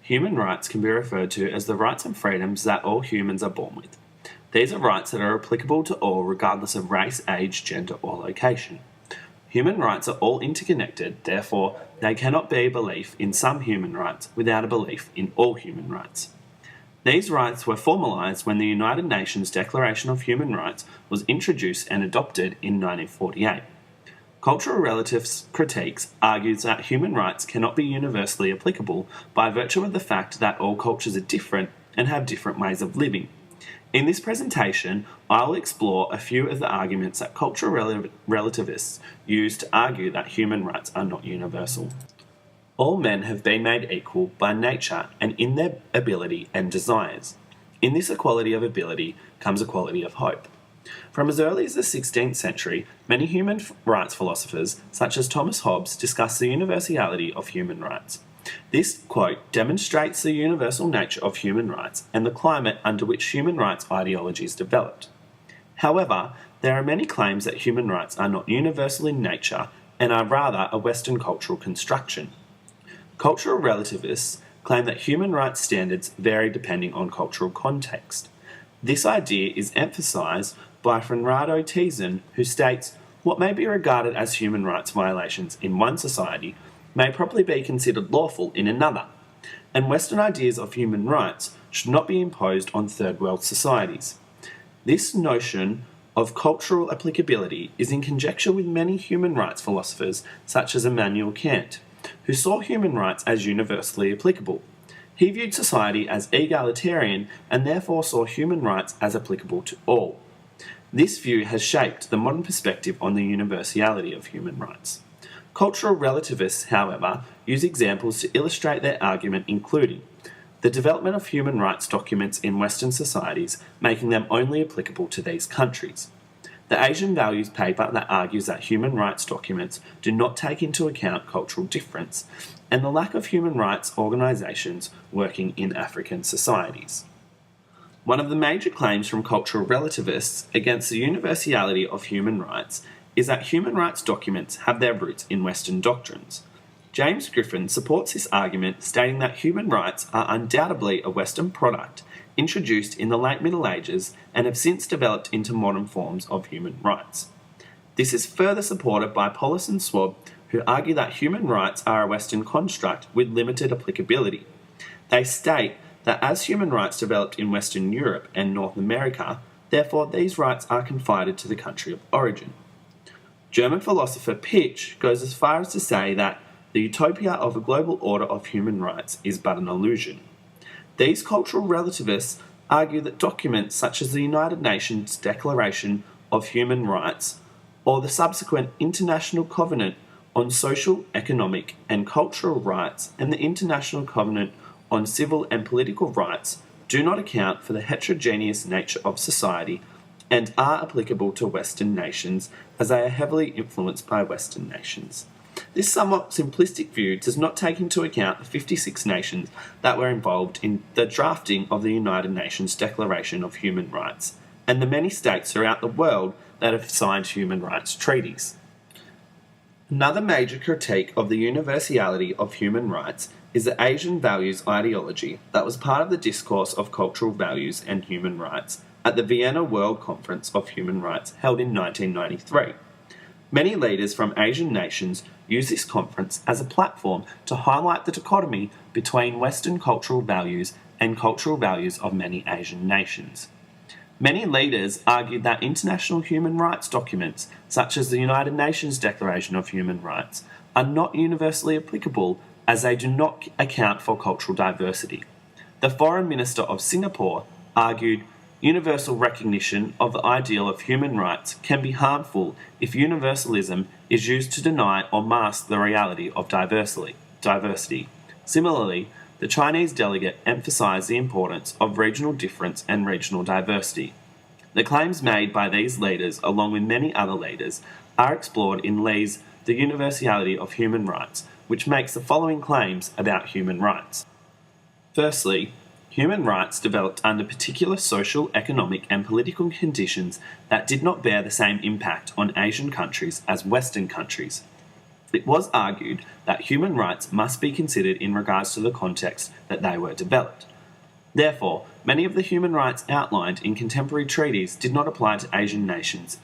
human rights can be referred to as the rights and freedoms that all humans are born with. These are rights that are applicable to all regardless of race, age, gender, or location. Human rights are all interconnected, therefore, there cannot be a belief in some human rights without a belief in all human rights. These rights were formalised when the United Nations Declaration of Human Rights was introduced and adopted in 1948. Cultural relatives critiques argues that human rights cannot be universally applicable by virtue of the fact that all cultures are different and have different ways of living. In this presentation, I'll explore a few of the arguments that cultural relativists use to argue that human rights are not universal. All men have been made equal by nature and in their ability and desires. In this equality of ability comes equality of hope. From as early as the 16th century, many human rights philosophers, such as Thomas Hobbes, discussed the universality of human rights. This quote demonstrates the universal nature of human rights and the climate under which human rights ideologies developed. However, there are many claims that human rights are not universal in nature and are rather a Western cultural construction. Cultural relativists claim that human rights standards vary depending on cultural context. This idea is emphasised by Fernando Tizon, who states, "What may be regarded as human rights violations in one society may probably be considered lawful in another, and Western ideas of human rights should not be imposed on third world societies." This notion of cultural applicability is in conjecture with many human rights philosophers such as Immanuel Kant, who saw human rights as universally applicable. He viewed society as egalitarian and therefore saw human rights as applicable to all. This view has shaped the modern perspective on the universality of human rights. Cultural relativists, however, use examples to illustrate their argument, including the development of human rights documents in Western societies, making them only applicable to these countries, the Asian Values paper that argues that human rights documents do not take into account cultural difference, and the lack of human rights organisations working in African societies. One of the major claims from cultural relativists against the universality of human rights is that human rights documents have their roots in Western doctrines. James Griffin supports this argument, stating that human rights are undoubtedly a Western product introduced in the late Middle Ages and have since developed into modern forms of human rights. This is further supported by Polis and Schwab, who argue that human rights are a Western construct with limited applicability. They state that as human rights developed in Western Europe and North America, therefore these rights are confided to the country of origin. German philosopher Pitch goes as far as to say that the utopia of a global order of human rights is but an illusion. These cultural relativists argue that documents such as the United Nations Declaration of Human Rights or the subsequent International Covenant on Social, Economic and Cultural Rights and the International Covenant on Civil and Political Rights do not account for the heterogeneous nature of society and are applicable to Western nations as they are heavily influenced by Western nations. This somewhat simplistic view does not take into account the 56 nations that were involved in the drafting of the United Nations Declaration of Human Rights, and the many states throughout the world that have signed human rights treaties. Another major critique of the universality of human rights is the Asian values ideology that was part of the discourse of cultural values and human rights at the Vienna World Conference of Human Rights held in 1993. Many leaders from Asian nations use this conference as a platform to highlight the dichotomy between Western cultural values and cultural values of many Asian nations. Many leaders argued that international human rights documents, such as the United Nations Declaration of Human Rights, are not universally applicable as they do not account for cultural diversity. The Foreign Minister of Singapore argued universal recognition of the ideal of human rights can be harmful if universalism is used to deny or mask the reality of diversity. Similarly, the Chinese delegate emphasised the importance of regional difference and regional diversity. The claims made by these leaders, along with many other leaders, are explored in Lee's The Universality of Human Rights, which makes the following claims about human rights. Firstly, human rights developed under particular social, economic and political conditions that did not bear the same impact on Asian countries as Western countries. It was argued that human rights must be considered in regards to the context that they were developed. Therefore, many of the human rights outlined in contemporary treaties did not apply to Asian nations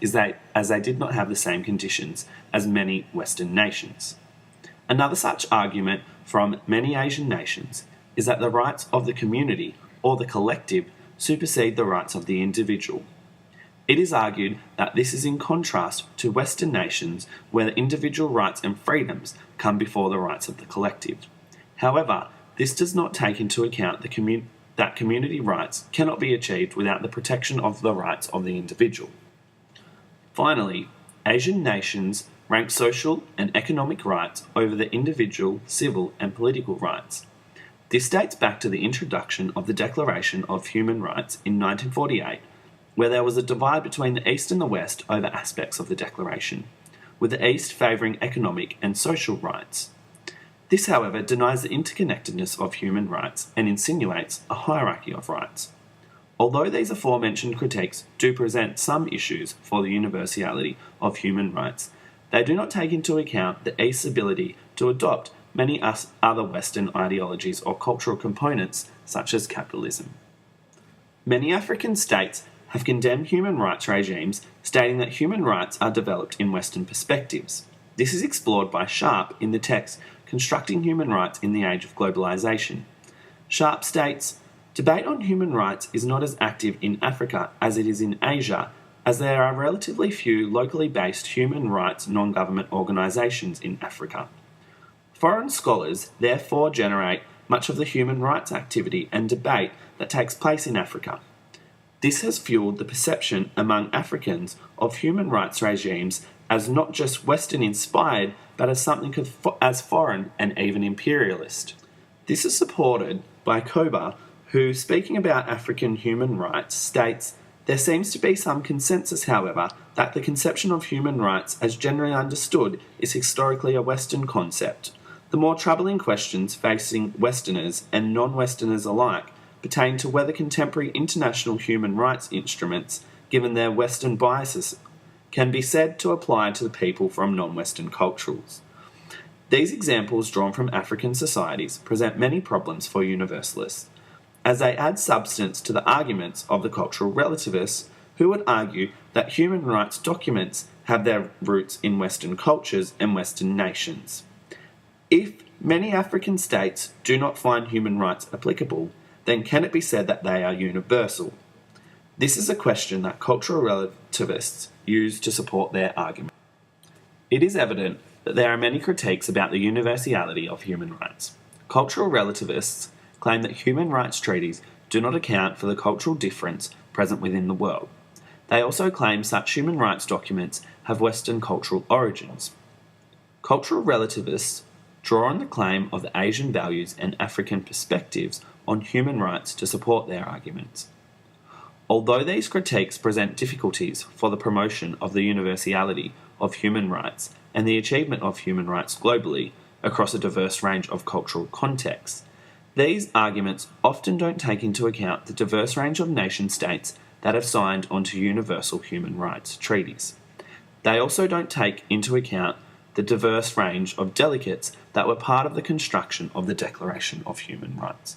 as they did not have the same conditions as many Western nations. Another such argument from many Asian nations is that the rights of the community or the collective supersede the rights of the individual. It is argued that this is in contrast to Western nations where the individual rights and freedoms come before the rights of the collective. However, this does not take into account that community rights cannot be achieved without the protection of the rights of the individual. Finally, Asian nations rank social and economic rights over the individual, civil and political rights. This dates back to the introduction of the Declaration of Human Rights in 1948, where there was a divide between the East and the West over aspects of the Declaration, with the East favouring economic and social rights. This, however, denies the interconnectedness of human rights and insinuates a hierarchy of rights. Although these aforementioned critiques do present some issues for the universality of human rights, they do not take into account the East's ability to adopt many other Western ideologies or cultural components, such as capitalism. Many African states have condemned human rights regimes, stating that human rights are developed in Western perspectives. This is explored by Sharp in the text Constructing Human Rights in the Age of Globalization. Sharp states, "Debate on human rights is not as active in Africa as it is in Asia, as there are relatively few locally based human rights non-government organisations in Africa. Foreign scholars therefore generate much of the human rights activity and debate that takes place in Africa. This has fueled the perception among Africans of human rights regimes as not just Western-inspired, but as something as foreign and even imperialist." This is supported by Koba, who, speaking about African human rights, states, "There seems to be some consensus, however, that the conception of human rights as generally understood is historically a Western concept. The more troubling questions facing Westerners and non-Westerners alike pertain to whether contemporary international human rights instruments, given their Western biases, can be said to apply to the people from non-Western cultures. These examples drawn from African societies present many problems for universalists, as they add substance to the arguments of the cultural relativists who would argue that human rights documents have their roots in Western cultures and Western nations. If many African states do not find human rights applicable, then can it be said that they are universal? This is a question that cultural relativists use to support their argument. It is evident that there are many critiques about the universality of human rights. Cultural relativists claim that human rights treaties do not account for the cultural difference present within the world. They also claim such human rights documents have Western cultural origins. Cultural relativists draw on the claim of the Asian values and African perspectives on human rights to support their arguments. Although these critiques present difficulties for the promotion of the universality of human rights and the achievement of human rights globally across a diverse range of cultural contexts, these arguments often don't take into account the diverse range of nation-states that have signed onto universal human rights treaties. They also don't take into account the diverse range of delegates that were part of the construction of the Declaration of Human Rights.